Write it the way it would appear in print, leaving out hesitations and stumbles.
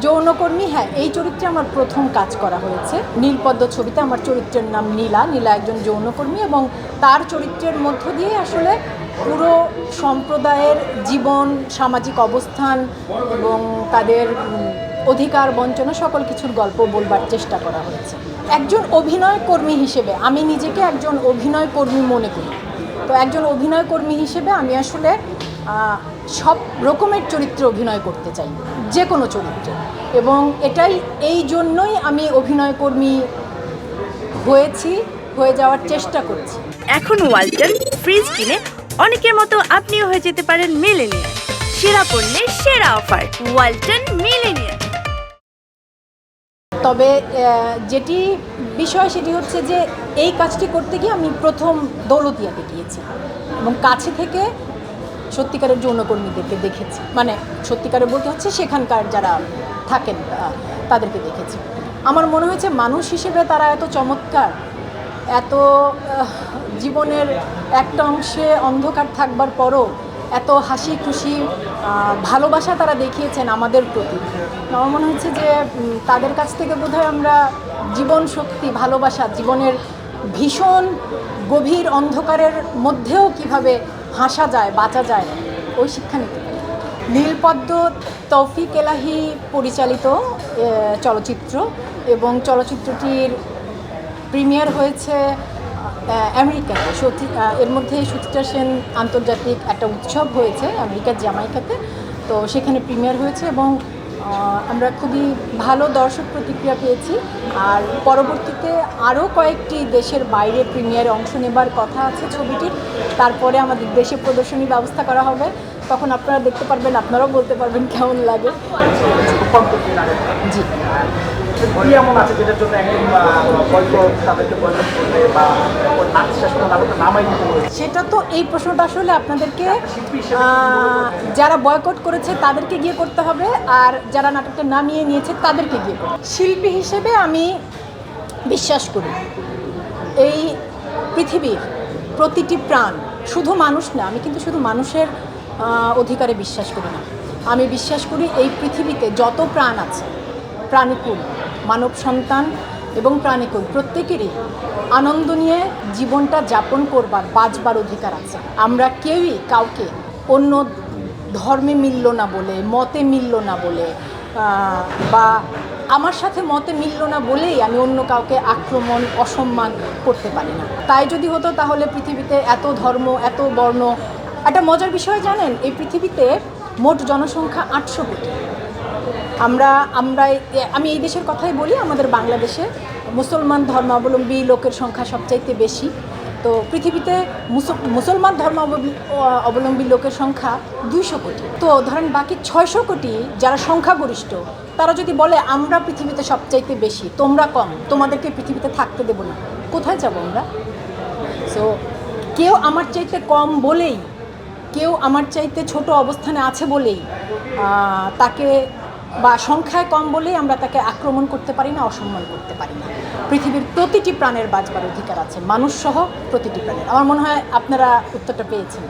যৌনকর্মী, হ্যাঁ, এই চরিত্রে আমার প্রথম কাজ করা হয়েছে। নীলপদ্ম ছবিতে আমার চরিত্রের নাম নীলা। নীলা একজন যৌনকর্মী এবং তার চরিত্রের মধ্য দিয়ে আসলে পুরো সম্প্রদায়ের জীবন, সামাজিক অবস্থান এবং তাদের অধিকার বঞ্চনা সকল কিছুর গল্প বলবার চেষ্টা করা হয়েছে। একজন অভিনয় কর্মী হিসেবে আমি নিজেকে একজন অভিনয় কর্মী মনে করি। তো একজন অভিনয় কর্মী হিসেবে আমি আসলে সব রকমের চরিত্রে অভিনয় করতে চাই, যে কোনো চরিত্রে, এবং এই জন্যই আমি অভিনয় কর্মী হয়ে যাওয়ার চেষ্টা করছি। এখন ওয়ালটন ফ্রিজ কিনে অনেকের মতো আপনিও হয়ে যেতে পারেন মিলেনিয়ার। সেরা পণ্যের সেরা অফার, ওয়ালটন মিলেনিয়ার। তবে যেটি বিষয় সেটি হচ্ছে যে এই কাজটি করতে গিয়ে আমি প্রথম দৌলতদিয়াতে গিয়েছি এবং কাছে থেকে সত্যিকারের যৌনকর্মীদেরকে দেখেছি, মানে সত্যিকারের বলতে হচ্ছে সেখানকার যারা থাকেন তাদেরকে দেখেছি। আমার মনে হয়েছে মানুষ হিসেবে তারা এত চমৎকার, এত জীবনের একটা অংশে অন্ধকার থাকবার পরও এত হাসি খুশি ভালোবাসা তারা দেখিয়েছেন আমাদের প্রতি। আমার মনে হচ্ছে যে তাদের কাছ থেকে বোধহয় আমরা জীবন শক্তি, ভালোবাসা, জীবনের ভীষণ গভীর অন্ধকারের মধ্যেও কিভাবে হাসা যায়, বাঁচা যায়, ওই শিক্ষা নিতে পারি। নীলপদ্ম তৌফিক এলাহি পরিচালিত চলচ্চিত্র এবং চলচ্চিত্রটির প্রিমিয়ার হয়েছে আমেরিকাতে। এর মধ্যে সুচিত্রা সেন আন্তর্জাতিক একটা উৎসব হয়েছে আমেরিকার জামাইকাতে, তো সেখানে প্রিমিয়ার হয়েছে এবং আমরা খুবই ভালো দর্শক প্রতিক্রিয়া পেয়েছি। আর পরবর্তীতে আরও কয়েকটি দেশের বাইরে প্রিমিয়ারে অংশ নেবার কথা আছে ছবিটির। তারপরে আমাদের দেশে প্রদর্শনীর ব্যবস্থা করা হবে, তখন আপনারা দেখতে পারবেন, আপনারাও বলতে পারবেন কেমন লাগে। জি, সেটা তো এই প্রশ্নটা আসলে আপনাদেরকে যারা বয়কট করেছে তাদেরকে গিয়ে করতে হবে, আর যারা নাটকটা নামিয়ে নিয়েছে তাদেরকে গিয়ে করতে। শিল্পী হিসেবে আমি বিশ্বাস করি এই পৃথিবীর প্রতিটি প্রাণ, শুধু মানুষ না, আমি কিন্তু শুধু মানুষের অধিকারে বিশ্বাস করি না, আমি বিশ্বাস করি এই পৃথিবীতে যত প্রাণ আছে, প্রাণীকুল, মানব সন্তান এবং প্রাণীকুল প্রত্যেকেরই আনন্দ নিয়ে জীবনটা যাপন করবার, বাঁচবার অধিকার আছে। আমরা কেউই কাউকে অন্য ধর্মে মিলল না বলে, মতে মিলল না বলে, বা আমার সাথে মতে মিলল না বলেই আমি অন্য কাউকে আক্রমণ, অসম্মান করতে পারি না। তাই যদি হতো তাহলে পৃথিবীতে এত ধর্ম, এত বর্ণ। একটা মজার বিষয় জানেন, এই পৃথিবীতে মোট জনসংখ্যা 800 কোটি। আমি এই দেশের কথাই বলি, আমাদের বাংলাদেশে মুসলমান ধর্মাবলম্বী লোকের সংখ্যা সবচাইতে বেশি। তো পৃথিবীতে মুসলমান ধর্মাবলম্বী লোকের সংখ্যা 200 কোটি। তো ধরেন বাকি 600 কোটি যারা সংখ্যাগরিষ্ঠ, তারা যদি বলে আমরা পৃথিবীতে সবচাইতে বেশি, তোমরা কম, তোমাদেরকে পৃথিবীতে থাকতে দেবো না, কোথায় যাব আমরা? সো কেউ আমার চাইতে কম বলেই, কেউ আমার চাইতে ছোট অবস্থানে আছে বলেই তাকে, বা সংখ্যায় কম বলেই আমরা তাকে আক্রমণ করতে পারি না, অসম্মান করতে পারি না। পৃথিবীর প্রতিটি প্রাণের বাঁচবার অধিকার আছে, মানুষ সহ প্রতিটি প্রাণের। আমার মনে হয় আপনারা উত্তরটা পেয়েছেন।